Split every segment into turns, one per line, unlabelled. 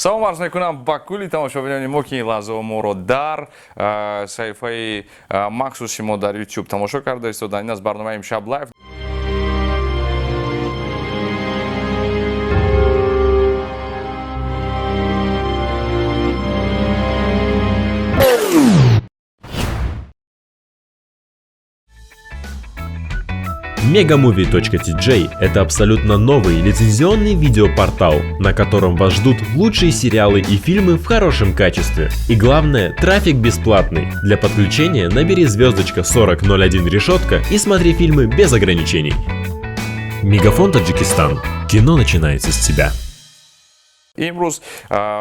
салом арз мекунам ба кулли тамошобинони мо ки ин лаҳзаҳо моро дар саҳифаи махсуси мо дар YouTube тамошо карда истодан. Ин аст барномаи имшаб лайв.
Megamovie.tj – это абсолютно новый лицензионный видеопортал, на котором вас ждут лучшие сериалы и фильмы в хорошем качестве. И главное, трафик бесплатный. Для подключения набери звездочка 4001 решетка и смотри фильмы без ограничений. Мегафон Таджикистан. Кино начинается с тебя.
имрӯз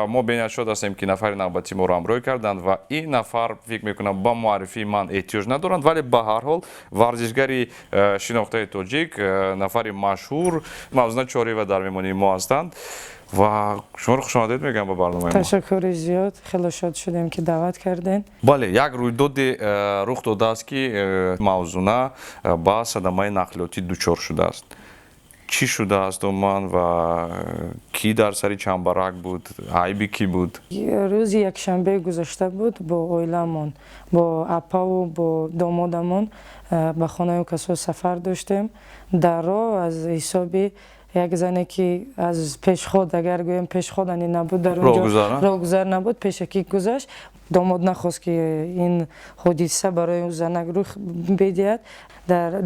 мо беният шуд ҳастем ки нафари навбатӣ моро ҳамроҳӣ карданд ва ин нафар фикр мекунам ба муаррифии ман эҳтиёҷ надоранд, вале ба ҳар ҳол варзишгари шинохтаи тоҷик, нафари машҳур Мавзуна Чорива дар меҳмонии мо ҳастанд ва шуморо хушомадед мегӯям ба барномаи мо.
ташаккури зиёд, хеле шод шудем ки даъват кардем.
бале, як рӯйдоде рух додааст ки Мавзуна ба садамаи нақлиётӣ дучор шудааст. چی شده است من و کی در سری چنبرک بود؟ عیبی کی بود؟
روز یک شنبه گذشته بود با اویلمون، با اپا و با دامادمون به خانه کسا سفر داشتیم. در راه از حسابی یک زنی که از پیشخود، اگر گویم پیشخود انی نبود در اونجا راهگذر نبود، پیشکی گذشت. داماد نخواست که این حادثه برای اون زنک روی بدهد.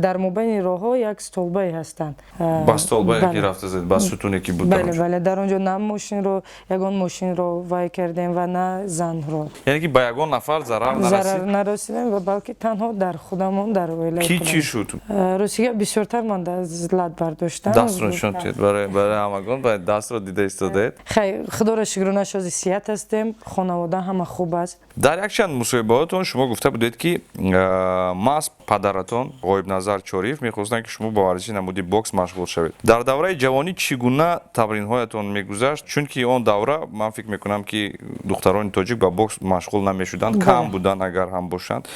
در مبین راه ها یک ستولبه هستند.
با ستولبه که رفته زد، با ستونی که بود.
بله در اونجا نه ماشین رو، یگان ماشین رو وای کردیم و نه زن رو.
یعنی که با یگان نفر ضرر
نرسیدیم و بلکه تنها در خودمون در ویلای
کی چی شد؟
روسیه بسیارتر من از لد برداشتن.
دست رو نشون داد برای همگان باید دست رو دیده ایستاده.
خیر خدا را شکر و نشازی صحت هستیم، خانواده همه خوب است.
در یک چند مصاحبهاتون شما گفته بودید که ماست پدرتون غایب نظر چوریف می‌خواستن که شما با ورزش نمودی بوکس مشغول شوید. در دوره جوانی چگونه تمرین‌هایتون می‌گذشت؟ چون که اون دوره من فکر می‌کنم که دختران تاجیک با بوکس مشغول نمی‌شدند، کم بودن اگر هم باشند.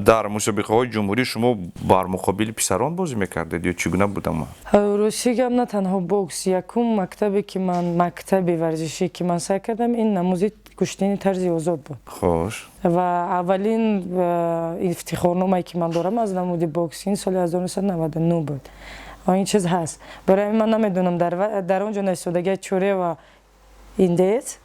در مسابقه‌های جمهوری شما بر مقابل پسران بازی می‌کردید یا چگونه بود اما؟
روسیه نه تنها بوکس، یکم مکتبی که من مکتب ورزشی که من سعی کردم این نموزی کشتنی طرزی آزاد بود.
خوش.
و اولین افتخارنامه‌ای که من دارم از نمود بوکس این سال 1999 بود. این چیز هست. برای من نمیدونم در اونجا نایستادگی چوره و ایندیت.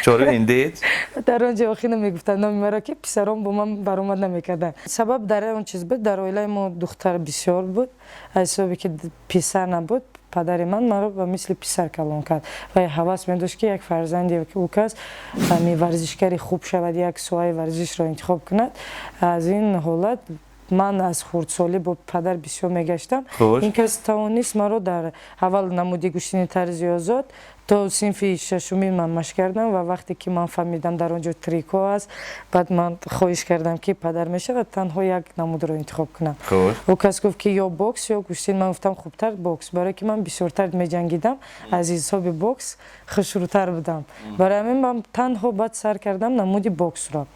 چوره ایندیت؟
در اونجا آخی نمیگفتن نامی مرا که پسران با من برآمد نمیکردن. سبب در اون چیز بود، در اویلای ما دختر بسیار بود. از حسابی که پسر نبود. پدر من رو مثل پسر کلان کرد و هواس می داشت که یک فرزندی که او کس ورزشکاری خوب شود، یک سوای ورزش را انتخاب کند. از این حالت من از خردسالی با پدر بسیار میگشتم. این کس توانست مرا در اول نمودی کشتنی طرزی آزاد تا صنف ششمی من مشق کردم و وقتی که من فهمیدم در اونجا تریکو است، بعد من خواهش کردم که پدر میشه و تنها یک نمود رو انتخاب کنم. او کس گفت که یا بوکس یا کشتی. من گفتم خوبتر بوکس، برای که من بسیارتر میجنگیدم، از حساب بوکس خشروتر بودم. برای همین من تنها بعد سر کردم نمود بوکس را.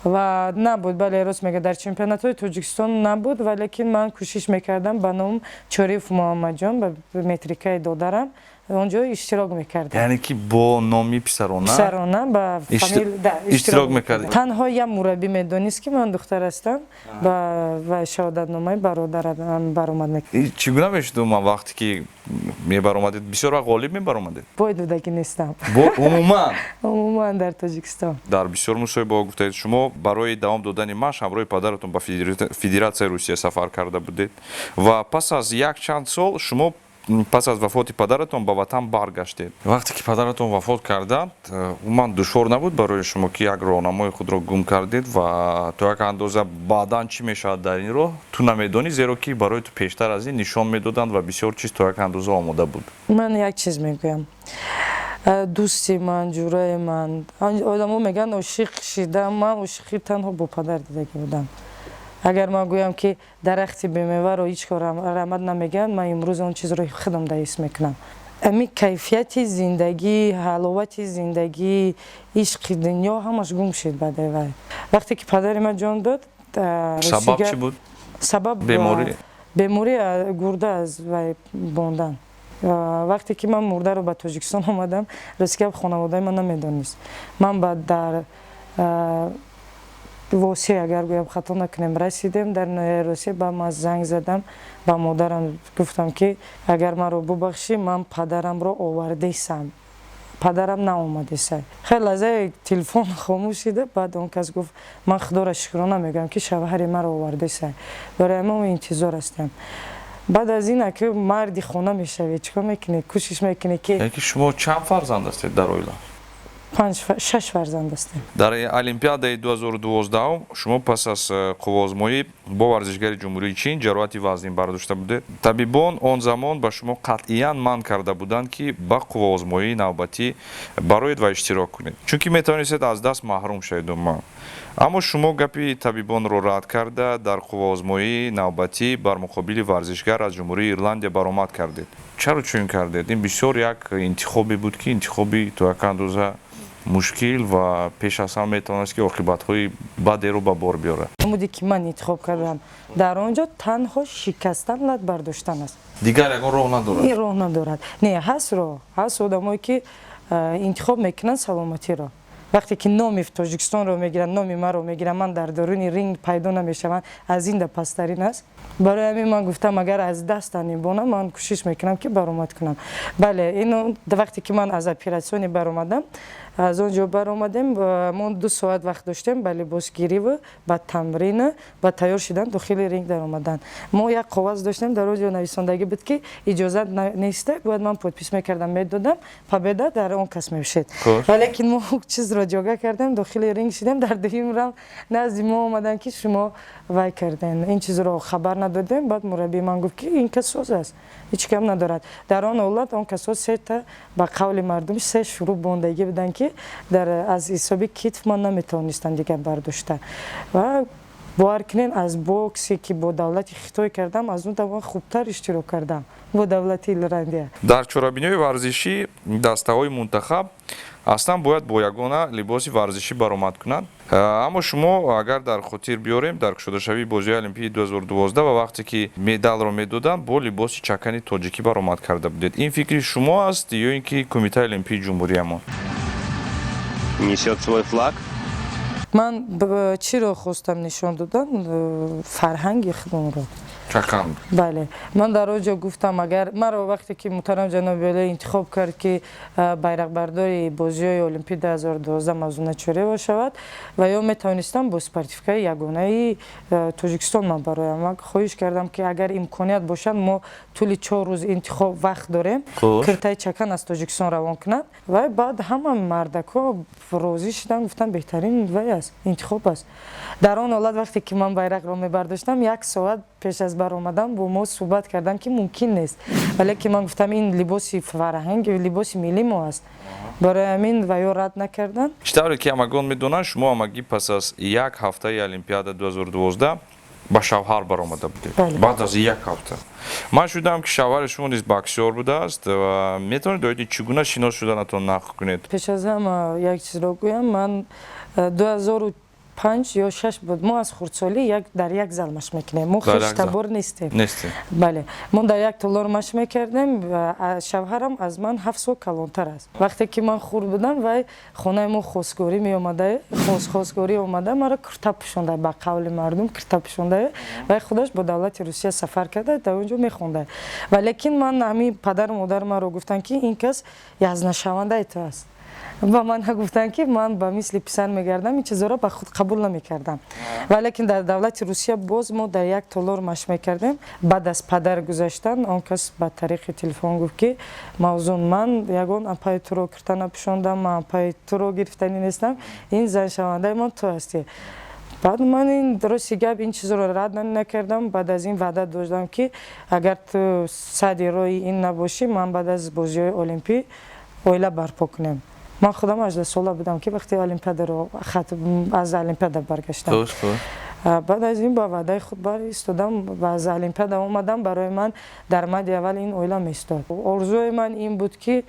و نبود، بله راست میگه در چمپیونات های تاجیکستان نبود، ولی من کوشش میکردم به نام چوریف محمد جان به متریکای دادرم اونجا اشتراک میکردم.
یعنی که با نامی پسرانه
با فامیل
اشتراک میکردم.
تنها یک مربی میدونست که من دختر هستم و شهادت نامه برادرم برآمد میکرد.
چگونه میشد من وقتی که میبرآمدید بسیار وقت غالب میبرآمدید؟
باید بوده که نیستم. عموما در تاجیکستان.
در بسیار مصاحبه گفتید شما برای دوام دادن مشق همراه پدرتون به فدراسیون روسیه سفر کرده بودید و پس از یک چند سال شما پس از وفات پدرتون به وطن برگشتید. وقتی که پدرتون وفات کردند من دشوار نبود برای شما که یک راهنمای خود را گم کردید و تو یک اندازه بعداً چی میشود در این راه تو نمیدونی، زیرا که برای تو پیشتر از این نشان میدادند و بسیار چیز تو یک اندازه آماده بود.
من یک چیز میگویم، دوستی من، جورای من، آدم‌ها میگن عاشق شدم، من عاشقی تنها با پدر دیده بودم. اگر ما گویم که درختی بمیوه رو هیچ کار رحمت نمیگن، من امروز اون چیز رو خودم دایس میکنم. امی کیفیت زندگی، حلاوت زندگی، عشق دنیا همش گم شد بعد وای. وقتی که پدر من جان داد،
سبب چی بود؟
سبب بیماری گرده از وای باندن. вақте ки ман мурдаро ба тоҷикистон омадам расикаб хонаводаи ман намедонист. Ман ба дар восия агар гӯям хато накунем расидем дар ноҳияи росия ба ман занг задам ба модарам гуфтам ки агар маро бубахшӣ ман падарамро овардесам. Падарам наомадеса. Хеле лаҳзае телефон хомӯш шуда, баъд он кас гуфт ман худоро шукрона мегӯям ки шавҳари маро овардеса. Барои ҳамон интизор ҳастам. Баъд аз ин ки марди хона мешавед, чикор мекунед? Кӯшиш мекунед ки
яки шумо чанд фарзанд ҳастед дар оила?
5-6 фарзанд ҳастем.
дар олимпиадаи 2012 шумо пас аз қуввозмоӣ бо варзишгари ҷумҳурии чин ҷароҳати вазнин бардошта будед. Табибон он замон ба шумо қатъиян манъ карда буданд ки ба қуввозмоии навбатӣ бароед ва иштирок кунед, чунки метавонистед аз даст маҳрум шавед. аммо шумо гапи табибонро рад карда дар қуввозмоии навбатӣ бар муқобили варзишгар аз ҷумҳурии Ирландия баромад кардед. чаро чунин кардед? ин бисёр як интихобе буд ки интихоби то як андоза мушкил ва пеш аз ҳама метавонаст ки оқибатҳои бадеро ба бор биёрад.
омуде ки ман интихоб кардам дар он ҷо танҳо шикастан лат бардоштан аст.
дигар ягон роҳ надорад.
ин роҳ надорад. Не, ҳаст роҳ. ҳаст одамое ки интихоб мекунанд саломатиро. вақте ки номи тоҷикистонро мегиранд, номи маро мегиранд, ман дар даруни ринг пайдо намешавам, аз ин да пастарин аст. барои ҳамин ман гуфтам агар аз дастан ибонам ман кӯшиш мекунам ки баромад кунам. бале ин вақте ки ман аз оператсионе баромадам, аз он ҷо баромадем, мо 2 соат вақт доштем ба либосгирӣ, ба тамрин, ба тайёр шудан дохили ринг даромадан. мо як қоғаз доштем, дар он ҷо нависондагӣ буд ки иҷозат неста, бояд ман подпис мекардам, медодам, победа дар он кас мешед. валекин мо чизро ҷога кардем, дохили ринг шудем, дар дуюм раунд назди мо омадан ки шумо вай кардем, ин чизро хабар надодем. баъд мураббии ман гуфт ки ин кас соз аст, ҳеҷ кам надорад. дар он ҳолат он касо сета ба қавли мардум 3 шуруъ бондагӣ буданд ки аз ҳисоби китф ман наметавонистам дигар бардошта. ва бовар кунед аз боксе ки бо давлати Хитой кардам, аз он тавон хубтар иштирок кардам бо давлати Ирландия.
дар чорабиниҳои варзишӣ дастаҳои мунтахаб аслан бояд бо ягона либоси варзишӣ баромад кунанд. аммо шумо агар дар хотир биёрем, дар кушодашавии бозиҳои олимпии 2012 ва вақте ки медалро медоданд, бо либоси чакани тоҷикӣ баромад карда будед. ин фикри шумо аст ё ин ки Кумитаи олимпии ҷумҳуриямон
несет свой флаг?
ман чиро хостам нишон додан фарҳанги худамро.
чаканд.
бале, ман дар он ҷо гуфтам агар маро вақте ки муҳтарам ҷаноби олӣ интихоб кард ки байрақбардори бозиҳои олимпии 2012 Мавзуна Чӯрева шавад ва ё метавонистам бо спартификаи ягонаи Тоҷикистон ман бароям хоҳиш кардам ки агар имконият бошад мо тӯли 4 рӯз интихоб вақт дорем киртаи чакан аз Тоҷикистон равон кунад. ва баъд ҳама мардакҳо розӣ шудан, гуфтан беҳтарин вай аст, интихоб аст. дар он ҳолат вақте ки ман байрақро мебардоштам, 1 соат пеш аз баромадан бо мо суҳбат кардан ки мумкин нест, валекин ман гуфтам ин либоси фарҳанги либоси миллии мо аст. барои ҳамин ва ё рад накардан.
штавре ки ҳамагон медонанд, шумо ҳамагӣ пас аз 1 ҳафтаи олимпиада 2012 ба шавҳар баромада будед. баъд аз 1 ҳафта ман шудам ки шавҳари шумо низ боксёр будааст ва метавонед оиди чӣ гуна шинос шуданатон нақл кунед?
пеш аз ҳама як чизро гӯям, ман 2005 ё 6 буд, мо аз хурдсолӣ дар як зал машқ мекунем, мо хештабор нестем. бале, мо дар як толор машқ мекардем. шавҳарам аз ман 7 сол калонтар аст. вақте ки ман хурд будам, вай хонаи мо хосгорӣ меомада, хосгорӣ омада маро кирта пӯшонда, ба қавли мардум кирта пӯшонда. вай худаш бо давлати Русия сафар карда, дар он ҷо мехонда. валекин ман ҳамин падару модар маро гуфтанд ки ин кас язнашавандаи ту аст. ба ман гуфтанд ки ман ба мисли писар мегардам, ин чизоро ба худ қабул намекардам. валекин дар давлати Русия боз мо дар як толор машқ мекардем. баъд аз падар гузаштан, он кас ба тариқи телефон гуфт ки Мавзун, ман ягон апаи туро кирта напӯшондам, ман апаи туро гирифтанӣ нестам, ин заншавандаи ман ту ҳастӣ. баъд ман ин рости гап ин чизро рад накардам. баъд аз ин ваъда доштам ки агар ту сади роҳи ин набошӣ, ман баъд аз бозиҳои олимпӣ оила барпо кунем. ман худам 18 сола будам ки вақти олимпиадаро аз олимпиада баргаштам. баъд аз ин ба ваъдаи худ баристодам ва аз олимпиада омадам. барои ман дар мадди аввал ин оила меистод. орзуи ман ин буд ки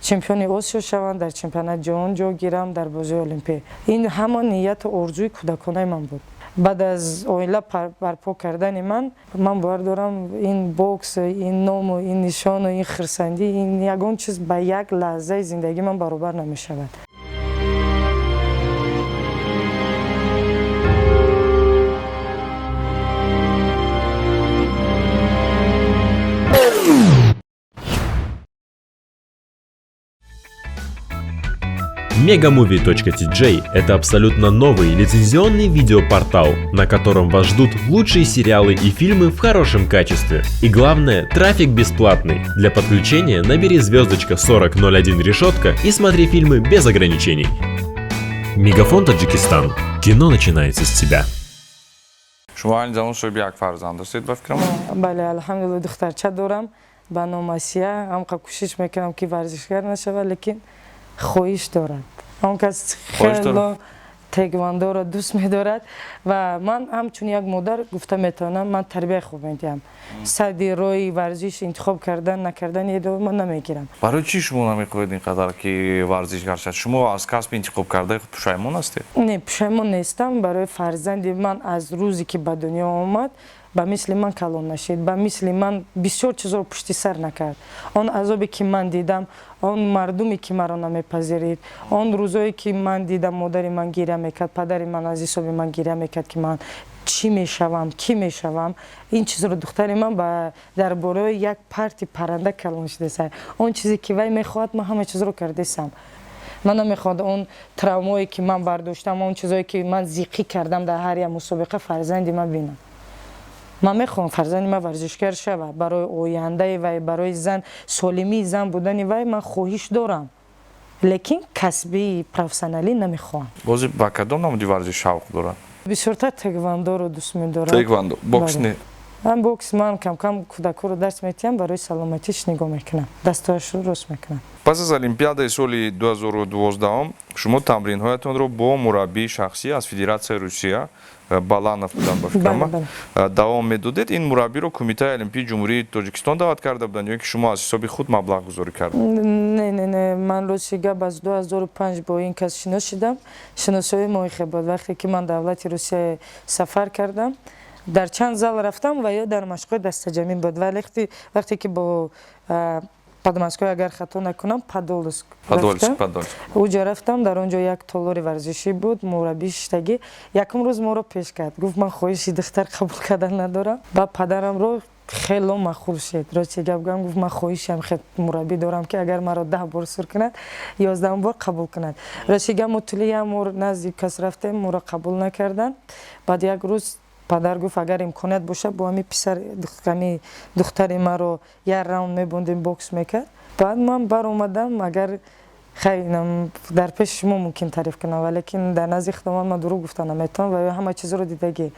чемпиони Осиё шавам, дар чемпионати ҷаҳон ҷо гирам, дар бозиҳои олимпӣ. ин ҳамон нияту орзуи кӯдаконаи ман буд. بعد از اویلا برپا کردن من باور دارم این بوکس، این نام و این نشان و این خرسندی، این یگان چیز به یک لحظه زندگی من برابر نمیشود.
Megamovie.tj – это абсолютно новый лицензионный видеопортал, на котором вас ждут лучшие сериалы и фильмы в хорошем качестве. И главное, трафик бесплатный. Для подключения набери звездочка 4001 решетка и смотри фильмы без ограничений. Мегафон Таджикистан. Кино начинается с тебя.
شما الان صاحب یک فرزند هستید با فکر من؟
بله الحمدلله دخترچه دارم به نام آسیه. هم کوشش میکنم که ورزشگر نشود لیکن خواهش دارد. اون کس خیلی تکواندو را دوست می‌دارد و من همچون یک مادر گفته میتونم من تربیت خوب میدم. صدی روی ورزش انتخاب کردن نکردن یه دو من نمیگیرم.
برای چی شما نمیخواهید اینقدر که ورزشگر شد؟ شما از کسب انتخاب کرده پشیمون هستید؟
نه پشیمون نیستم. برای فرزند من از روزی که به دنیا آمد با مثل من کلان نشید، با مثل من بسیار چیزا رو پشت سر نکرد. آن عذابی که من دیدم، آن مردمی که مرا نمیپذیرید، آن روزایی که من دیدم مادر من گریه میکرد، پدر من از حساب من گریه میکرد که من چی میشوم، کی میشوم، این چیز رو دختر من درباره یک پرتی پرنده کلان شده سر. اون چیزی که وی میخواد من همه چیز رو کرده سم. من نمیخواد اون ترومایی که من برداشتم، اون چیزایی که من زیقی کردم در هر یک مسابقه فرزندی من بینم. من میخوام فرزند من ورزشگر شود. برای آینده وی، برای زن، سالمی زن بودن وی من خواهش دارم. لیکن کسبی پروفسیونالی نمیخوام.
بازی با کدام نمودی ورزش شوق دارن؟
بسیارتر تکواندو رو دوست می‌دارم.
تکواندو، بوکس نه؟
من بوکس من کم کم کودکو رو درس میدم، برای سلامتیش نگاه میکنم. دستاش رو درست میکنم.
پس از المپیادای سال 2012 شما تمرین‌هایتان رو با مربی شخصی از فدراسیون روسیه баланов будан ба фикрама давом медодед. ин мураббиро кумитаи олимпии ҷумҳурии тоҷикистон даъват карда буданд ё ки шумо аз ҳисоби худ маблағ гузорӣ кардед?
не ман рости гап аз 2005 бо ин кас шинос шудам. шиносои моихе буд. вақте ки ман давлати русия сафар кардам, дар чанд зал рафтам ва ё дар машқҳои дастаҷамӣ буд. вале вақте ки бо Подмосковье, агар хато накунам, Подольск. Уҷа рафтам, дар онҷо як толори варзишӣ буд, мураббии штагӣ. Якум рӯз моро пеш кард. Гуфт ман хоҳиши духтар қабул кардан надорам. Ба падарамро хело махул шуд. Рости гап гӯям, гуфт ман хоҳишам мураббӣ дорам ки агар маро 10 бор сур кунад, 11 бор қабул кунад. Рости гап мутулӣ як бор назди кас рафтем, моро қабул накарданд. Баъд як рӯз падар гуфт агар имконият боша бо ҳами писар духтари маро як раунд мебондем, бокс мекард. баъд ман баромадам. агар дар пеши шумо мумкин таъриф кунам, валекин дар назди худомон ман дурӯғ гуфта наметавонам ва ҳама чизро дидагӣ.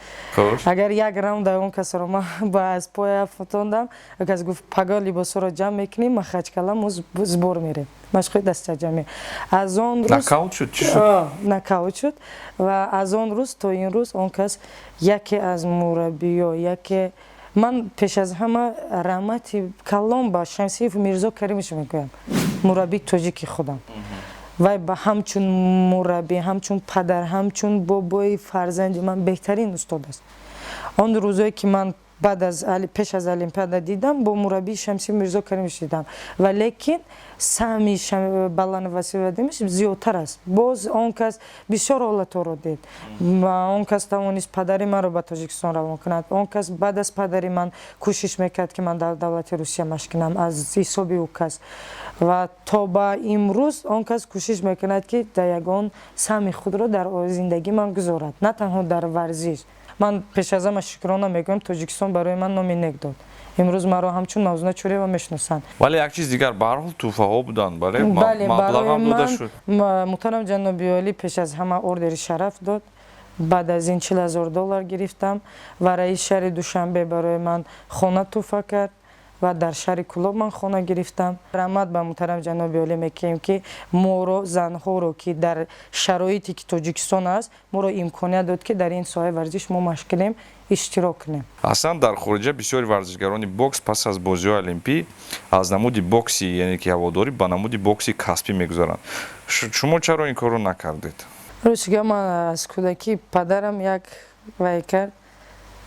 агар як раунд он касро ман аз поя футондам, кас гуфт пага либосоро ҷамъ мекунем, ман хачкалам, сбор мерем машқҳои дастаҷамӣ. аз он рӯз
накаут шуд? чӣ шуд?
накаут шуд ва аз он рӯз то ин рӯз он кас яке аз мураббиё, яке ман пеш аз ҳама раҳмати калон ба Шамсиев Мирзо Каримович мегӯям, мураббии тоҷики худам. вай ба ҳамчун мураббӣ, ҳамчун падар, ҳамчун бобои фарзанди ман беҳтарин устод аст. он рӯзое ки ман пеш аз олимпиада дидам, бо мураббии Шамсиев Мирзо Каримович дидам, ва лекин сами Баланов Васил Вадимович зиёдтар аст. боз он кас бисёр ҳолатҳоро дид. он кас тавонист падари маро ба Тоҷикистон равон кунад. он кас баъд аз падари ман кӯшиш мекард ки ман дар давлати Русия машқ кунам аз ҳисоби ӯ кас. ва то ба имрӯз он кас кӯшиш мекунад ки дар ягон сами худро дар зиндагии ман гузорад, на танҳо дар варзиш. ман пеш аз ҳама шукрона мегӯям, Тоҷикистон барои ман номи нек дод. имрӯз маро ҳамчун Мавзуна Чӯрева мешиносанд.
вале як чиз дигар, ба ҳар ҳол тӯҳфаҳо буданд, маблағам дода шуд.
муҳтарам ҷаноби олӣ пеш аз ҳама ордери шараф дод. баъд аз ин $40,000 гирифтам ва раис шаҳри Душанбе барои ман хона тӯҳфа кард ва дар шаҳри Кӯлоб ман хона гирифтам. раҳмат ба муҳтарам ҷаноби олӣ мекунем ки моро занҳоро ки дар шароите ки Тоҷикистон аст, моро имконият дод ки дар ин соҳаи варзиш мо машқ кунем, иштирок кунем. аслан дар хориҷа бисёри варзишгарони бокс пас аз бозиҳои олимпӣ аз намуди бокси яъне ки ҳаводорӣ ба намуди бокси касбӣ мегузаранд. шумо чаро ин корро накардед? рӯзига ман аз кӯдакӣ падарам як вай кард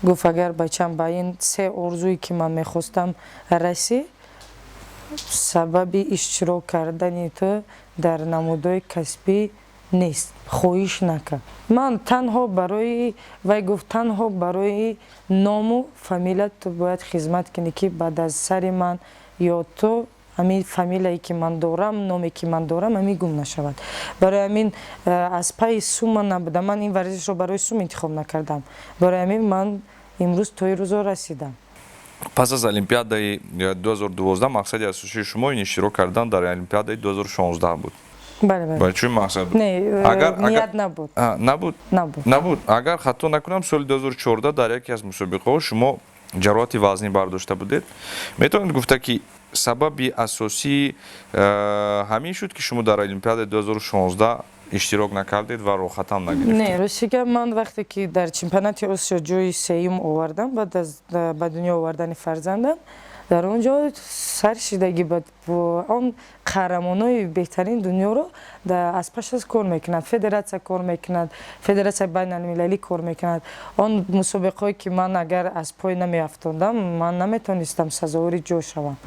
гуфт агар бачам ба ин се орзуе ки ман мехостам расӣ сабаби иштирок кардани ту дар намудҳои касбӣ нест хоҳиш накард ман танҳо барои вай гуфт танҳо барои ному фамилия ту бояд хизмат кунӣ ки баъд аз сари ман ё ту ҳамин фамилияе ки ман дорам номе ки ман дорам ҳамин гум нашавад барои ҳамин аз пайи сума набудам ман ин варзишро барои сум интихоб накардам барои ҳамин ман имрӯз то ин рӯзо расидам
пас аз олимпиадаи 2012 мақсади асосии шумо ин иштирок кардан дар олимпиадаи 2016 буд
бале
чӣ мақсад буд
не ният набуд
набуд агар хато накунам соли 2014 дар яке аз мусобиқаҳо шумо ҷароҳати вазнӣ бардошта будед метавонед гуфта ки сабаби асосӣ ҳамин шуд ки шумо дар олимпиадаи 2016 иштирок накардед ва рохатам нагирифтед
не ростига ман вақте ки дар чемпионати осиё ҷои сеюм овардам баъд аз ба дунё овардани фарзандам дар он ҷо сар шидагӣ он қаҳрамонои беҳтарин дунёро аз паш аз кор мекунад федератсия кор мекунад федератсияи байналмилалӣ кор мекунад он мусобиқаҳое ки ман агар аз пой намеафтондам ман наметонистам сазовори ҷо шавам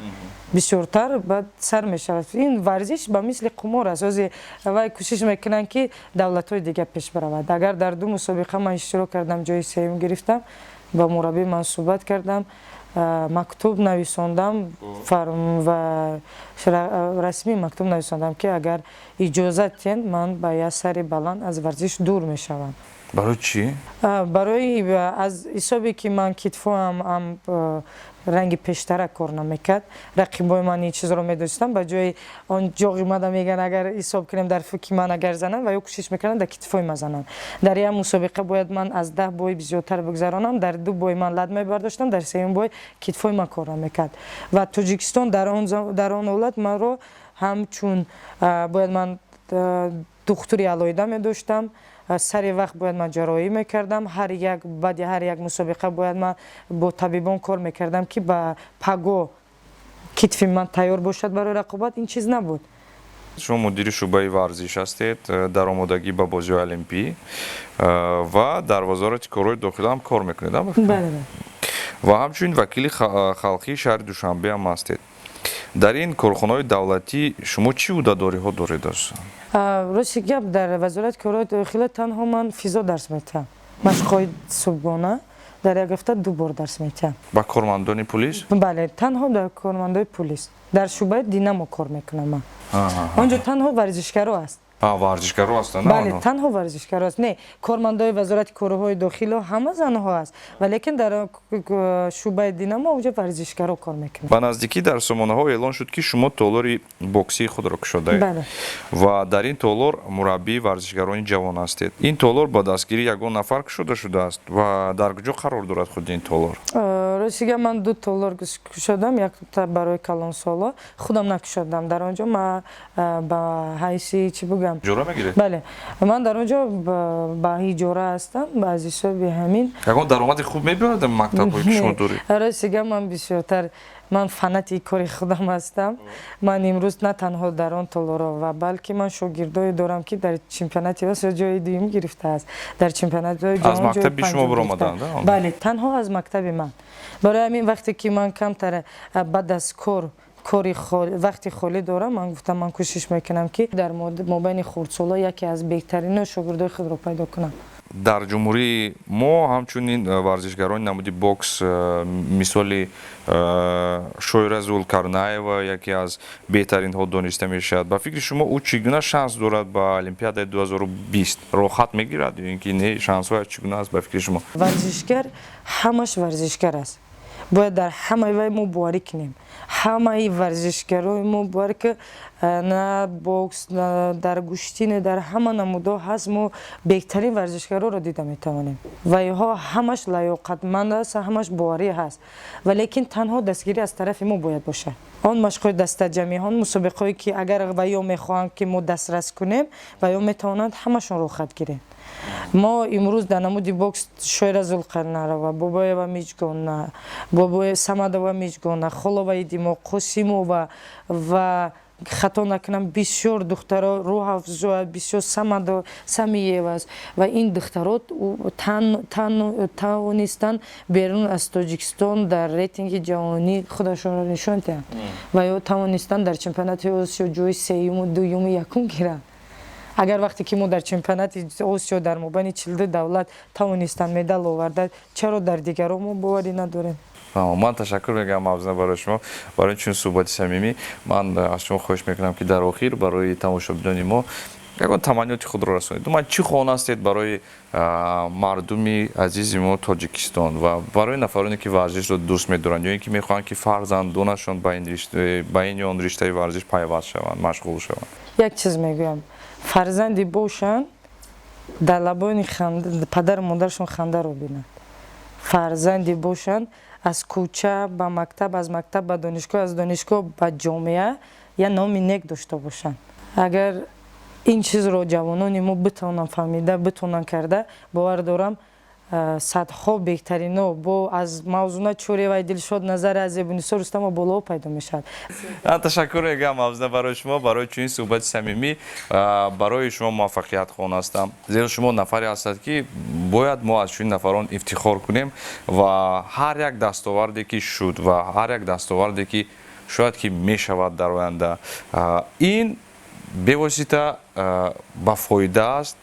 бисёртар баъд сар мешавад ин варзиш ба мисли қумор аст озе вай кӯшиш мекунанд ки давлатҳои дигар пеш баравад агар дар ду мусобиқа ман иштирок кардам ҷои сеюм гирифтам ба мураббӣ ман суҳбат кардам мактуб нависондам ва расмӣ мактуб нависондам ки агар иҷозат диҳед ман ба як сари баланд аз варзиш дур мешавам
барои чӣ
барои аз ҳисобе ки ман китфоам ранги пештарак кор намекард рақибои ман ин чизро медонистам ба ҷои он ҷоғи мада меган агар ҳисоб кунем дар фуки ман агар зананд ва ё кӯшиш мекунанд дар китфои ман зананд дар як мусобиқа бояд ман аз 10 бой зиёдтар бигзаронам дар 2 бой ман лад мебардоштам дар сеюм бой китфои ман кор намекард ва Тоҷикистон дар он ҳолат маро ҳамчун бояд ман духтури алоҳида медоштам сари вақт бояд ман ҷароҳӣ мекардам баъди ҳар як мусобиқа бояд ман бо табибон кор мекардам ки ба паго китфи ман тайёр бошад барои рақобат ин чиз набуд
шумо мудири шуъбаи варзиш ҳастед дар омодагӣ ба бозиҳои олимпӣ ва дар вазорати корҳои дохила ҳам кор мекунед ва ҳамчунин вакили халқии шаҳри Душанбе ҳам ҳастед дар ин корхонаҳои давлатӣ шумо чӣ ӯҳдадориҳо доред аст
рости гап дар вазорати корҳои дохила танҳо ман физо дарс метиҳам машқҳои субҳона дар як ҳафта 2 бор дарс метиҳам
ба кормандони пулис
бале танҳо дар кормандои пулис дар шӯъбаи динамо кор мекунам ман он ҷо танҳо варзишгаро аст
варзишгаро ҳастанд
бале танҳо варзишгаро аст не кормандои вазорати корҳои дохила ҳама занҳо аст ва лекин дар шӯъбаи динамо онҷо варзишгаро кор мекунанд
ба наздикӣ дар сомонаҳо эълон шуд ки шумо толори боксии худро кушодаед ва дар ин толор мураббии варзишгарони ҷавон ҳастед ин толор ба дастгирии ягон нафар кушода шудааст ва дар куҷо қарор дорад худи ин толор
ростига ман 2 толор кушодам якта барои калонсоло худам накушодам дар он ҷо ман ба ҳайси чӣ бугам
иҷора мегиред
бале ман дар он ҷо ба иҷора ҳастам аз ҳисоби ҳамин
ягон даромади хуб мебиёрад мактабҳое ки шумо доред
ростига ман бисёртар ман фанати кори худам ҳастам ман имрӯз на танҳо дар он толоро ва балки ман шогирдое дорам ки дар чемпионати осиё ҷои дуюм гирифтааст дар чемпионатҳои ҷаҳон
аз мактаби шумо биромаданд
бале танҳо аз мактаби ман барои ҳамин вақте ки ман камтар баъд аз кори вақти холӣ дорам ман гуфтам ман кӯшиш мекунам ки дар мобайни хурдсола яке аз беҳтарин шогирдои худро пайдо кунам
дар ҷумҳурии мо ҳамчунин варзишгарони намуди бокс мисоли шойра зулкарнаева яке аз беҳтаринҳо дониста мешавад ба фикри шумо ӯ чӣ гуна шанс дорад ба олимпиадаи 2020 рохат мегирад ё ин ки не шансҳояш чӣ гуна аст ба фикри шумо
варзишгар ҳамаш варзишгар аст бояд дар ҳамаи вай мо боварӣ кунем ҳамаи варзишгарои мо боварӣ ки на бокс дар гӯштине дар ҳама намудҳо ҳаст мо беҳтарин варзишгароро дида метавонем ва иҳо ҳамаш лаёқатманд аст ҳамаш боварӣ ҳаст ва лекин танҳо дастгирӣ аз тарафи мо бояд бошад он машқҳои дастаҷамиҳо мусобиқаҳое ки агар ва ё мехоҳанд ки мо дастрас кунем ва ё метавонанд ҳамашон рохат гирем мо имрӯз дар намуди бокс шойра зулқарнаева бобоева миҷгона бобои самадова миҷгона холова идимо қосимова ва хато накунам бисёр духтаро Рӯҳафзо бисёр Самиев аст ва ин духтаро тавонистанд берун аз Тоҷикистон дар рейтинги ҷаҳонӣ худашонро нишон диҳанд ва ё тавонистанд дар чемпионати Осиё ҷойи сеюму дуюму якум гиранд. Агар вақте ки мо дар чемпионати Осиё дар мобайни 42 давлат тавонистанд медал оварда, чаро дар дигарон мо боварӣ надорем?
ман ташаккур мегӯям мавзуна барои шумо барои чун суҳбати самимӣ. Ман аз шумо хоҳиш мекунам ки дар охир барои тамошобинони мо ягон таманниёти худро расонед. Думан чӣ хоҳонастед барои мардуми азизи мо Тоҷикистон ва барои нафароне ки варзишро дӯст медоранд ё ин ки мехоҳанд ки фарзандонашон ба ин ё он риштаи варзиш пайваст шаванд, машғул шаванд?
Як чиз мегӯям, фарзанди бошанд дар лабони падару модарашон хандаро бинанд. Фарзанди бошанд аз кӯча ба мактаб, аз мактаб ба донишгоҳ, аз донишгоҳ ба ҷомеа я номи нек дошта бошанд. Агар ин чизро ҷавонони мо битавонанд фаҳмида, битавонанд карда, бовар дорам садҳо беҳтарино бо аз Мавзуна Чӯреваи Дилшод Назари Азебунисо Рустамова болоо пайдо мешавад.
Ташаккур мегӯям мавзуна барои шумо, барои чунин суҳбати самимӣ, барои шумо муваффақият хонастам. Зеро шумо нафаре ҳастед ки бояд мо аз чунин нафарон ифтихор кунем ва ҳар як дастоварде ки шуд ва ҳар як дастоварде ки шояд ки мешавад дар оянда, ин бевосита ба фоида аст,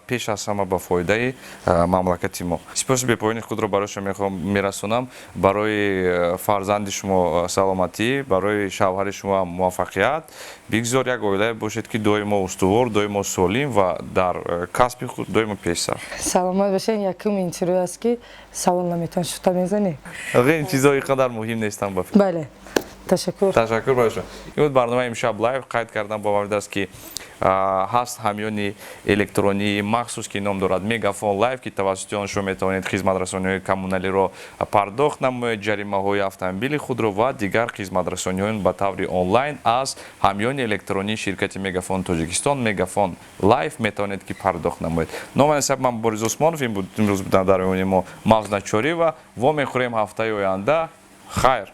пеш аз ҳама ба фоидаи мамлакати мо. Сипоси бепоёни худро барои шумо мерасонам. Барои фарзанди шумо саломатӣ, барои шавҳари шумо муваффақият. Бигзор як оилае бошед ки доимо устувор, доимо солим ва дар касби худ доимо пешсар.
Саломат бошед. Якум интервю аст ки савол наметавонед шута мезанед.
Ин чизҳои қадар муҳим нестанд ба фикр.
Бале. Ташаккур.
Ташаккур барои шумо. Ин буд барномаи имшаб лайв. Қайд кардам ба маврид аст ки ҳаст ҳамёни электронии махсус ки ном дорад Мегафон Лайв, ки тавассути он шумо метавонед хизматрасониҳои коммуналиро пардохт намоед, ҷаримаҳои автомобили худро ва дигар хизматрасониҳои ба таври онлайн аз ҳамёни электронии ширкати Мегафон Тоҷикистон Мегафон Лайв метавонед ки пардохт намоед. Номани саб ман Борис Усмонов, ин буд имрӯз дар меҳмони мо Мавзуна Чӯрeva. Во мехӯрем ҳафтаи оянда. Хайр.